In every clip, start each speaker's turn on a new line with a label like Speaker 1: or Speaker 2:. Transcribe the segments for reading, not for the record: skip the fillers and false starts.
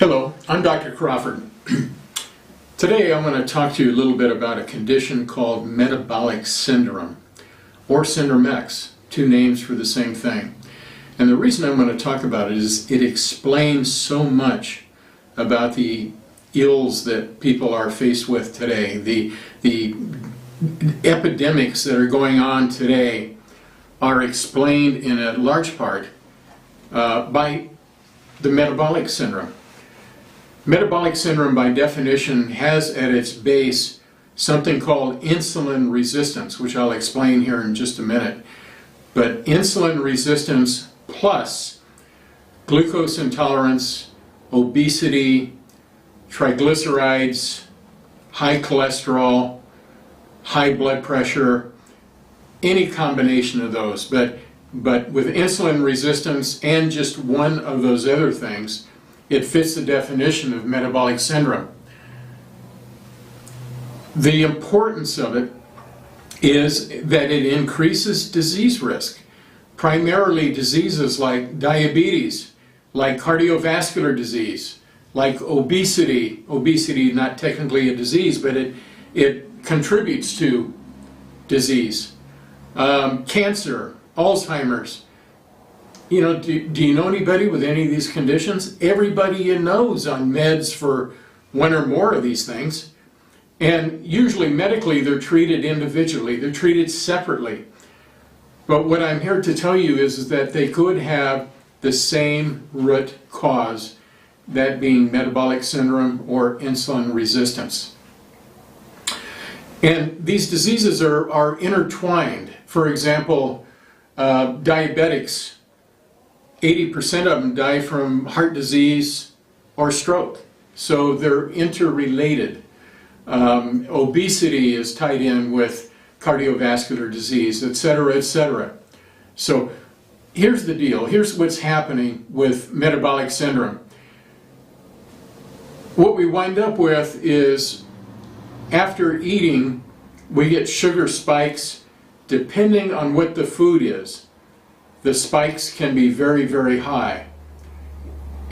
Speaker 1: Hello, I'm Dr. Crawford. Today I'm going to talk to you a little bit about a condition called metabolic syndrome, or Syndrome X, two names for the same thing. And the reason I'm going to talk about it is it explains so much about the ills that people are faced with today, the epidemics that are going on today are explained in a large part by the metabolic syndrome. Metabolic syndrome, by definition, has at its base something called insulin resistance, which I'll explain here in just a minute. But insulin resistance plus glucose intolerance, obesity, triglycerides, high cholesterol, high blood pressure, any combination of those. But with insulin resistance and just one of those other things, it fits the definition of metabolic syndrome. The importance of it is that it increases disease risk, primarily diseases like diabetes, like cardiovascular disease, like obesity. Obesity, not technically a disease, but it contributes to disease. Cancer, Alzheimer's. You know, do you know anybody with any of these conditions? Everybody you know is on meds for one or more of these things. And usually medically they're treated individually, they're treated separately. But what I'm here to tell you is that they could have the same root cause, that being metabolic syndrome or insulin resistance. And these diseases are intertwined. For example, diabetics, 80% of them die from heart disease or stroke. So they're interrelated. Obesity is tied in with cardiovascular disease, etc., etc. So here's the deal. Here's what's happening with metabolic syndrome. What we wind up with is, after eating, we get sugar spikes depending on what the food is. The spikes can be very, very high.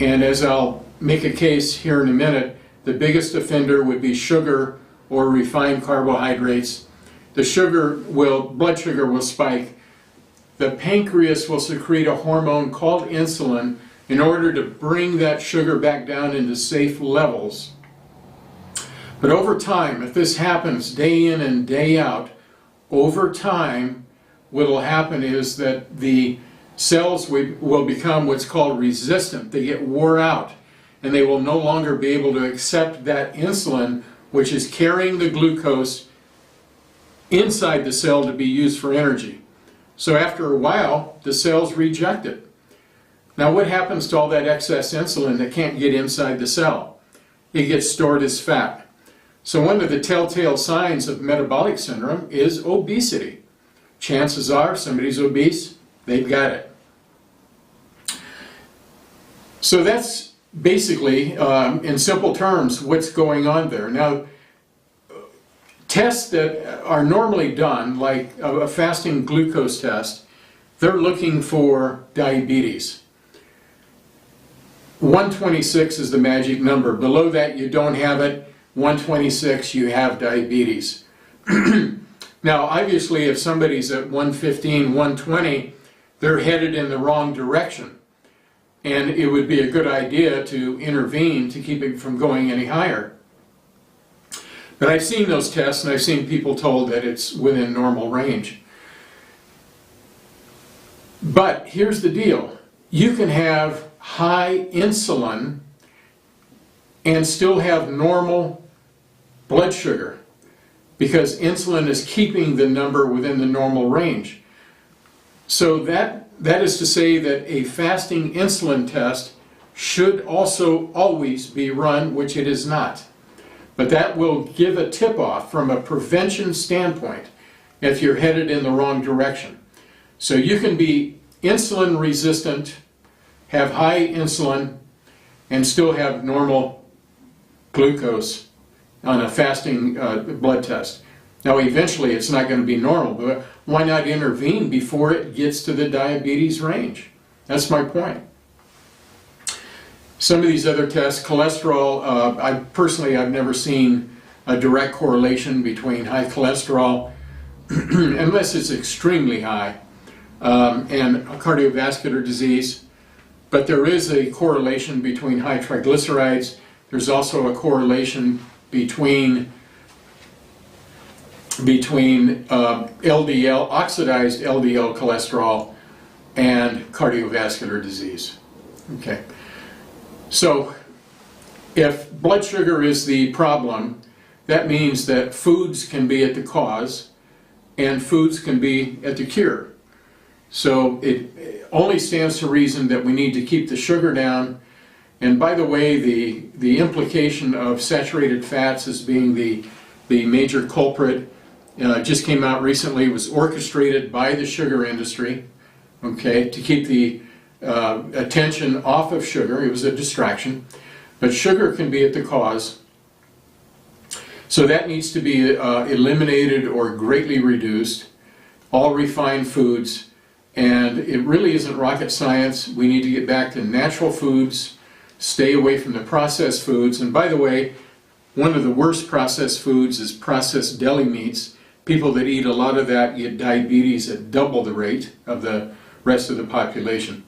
Speaker 1: And as I'll make a case here in a minute, the biggest offender would be sugar or refined carbohydrates. The blood sugar will spike. The pancreas will secrete a hormone called insulin in order to bring that sugar back down into safe levels. But over time, if this happens day in and day out, over time, what will happen is that the cells will become what's called resistant. They get wore out, and they will no longer be able to accept that insulin, which is carrying the glucose inside the cell to be used for energy. So after a while, the cells reject it. Now what happens to all that excess insulin that can't get inside the cell? It gets stored as fat. So one of the telltale signs of metabolic syndrome is obesity. Chances are somebody's obese, they've got it. So that's basically, in simple terms, what's going on there. Now, tests that are normally done, like a fasting glucose test, they're looking for diabetes. 126 is the magic number. Below that, you don't have it. 126, you have diabetes. Now, obviously, if somebody's at 115, 120, they're headed in the wrong direction. And it would be a good idea to intervene to keep it from going any higher. But I've seen those tests, and I've seen people told that it's within normal range. But here's the deal. You can have high insulin and still have normal blood sugar, because insulin is keeping the number within the normal range. So that is to say that a fasting insulin test should also always be run, which it is not. But that will give a tip-off from a prevention standpoint if you're headed in the wrong direction. So you can be insulin resistant, have high insulin, and still have normal glucose on a fasting blood test. Now eventually it's not going to be normal, but why not intervene before it gets to the diabetes range? That's my point. Some of these other tests, cholesterol, I've never seen a direct correlation between high cholesterol, unless it's extremely high, and cardiovascular disease. But there is a correlation between high triglycerides. There's also a correlation between LDL, oxidized LDL cholesterol, and cardiovascular disease. Okay. So if blood sugar is the problem, that means that foods can be at the cause and foods can be at the cure. So it only stands to reason that we need to keep the sugar down. And by the way, the implication of saturated fats as being the major culprit just came out recently. It was orchestrated by the sugar industry, okay, to keep the attention off of sugar. It was a distraction. But sugar can be at the cause. So that needs to be eliminated or greatly reduced. All refined foods. And it really isn't rocket science. We need to get back to natural foods, stay away from the processed foods. And by the way, one of the worst processed foods is processed deli meats. People that eat a lot of that get diabetes at double the rate of the rest of the population.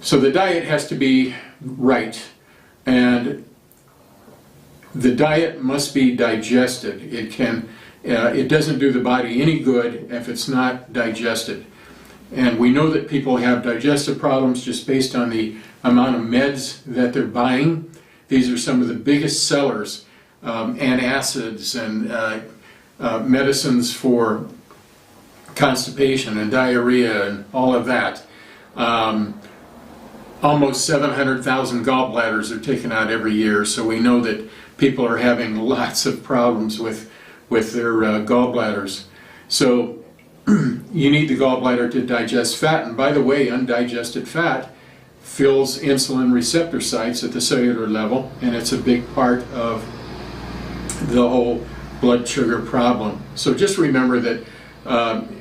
Speaker 1: So the diet has to be right, and the diet must be digested. It doesn't do the body any good if it's not digested. And we know that people have digestive problems just based on the amount of meds that they're buying. These are some of the biggest sellers, antacids and medicines for constipation and diarrhea and all of that. Almost 700,000 gallbladders are taken out every year, so we know that people are having lots of problems with their gallbladders. So you need the gallbladder to digest fat, and by the way, undigested fat fills insulin receptor sites at the cellular level, and it's a big part of the whole blood sugar problem. So just remember that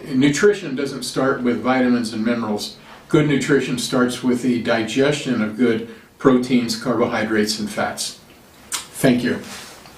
Speaker 1: nutrition doesn't start with vitamins and minerals. Good nutrition starts with the digestion of good proteins, carbohydrates, and fats. Thank you.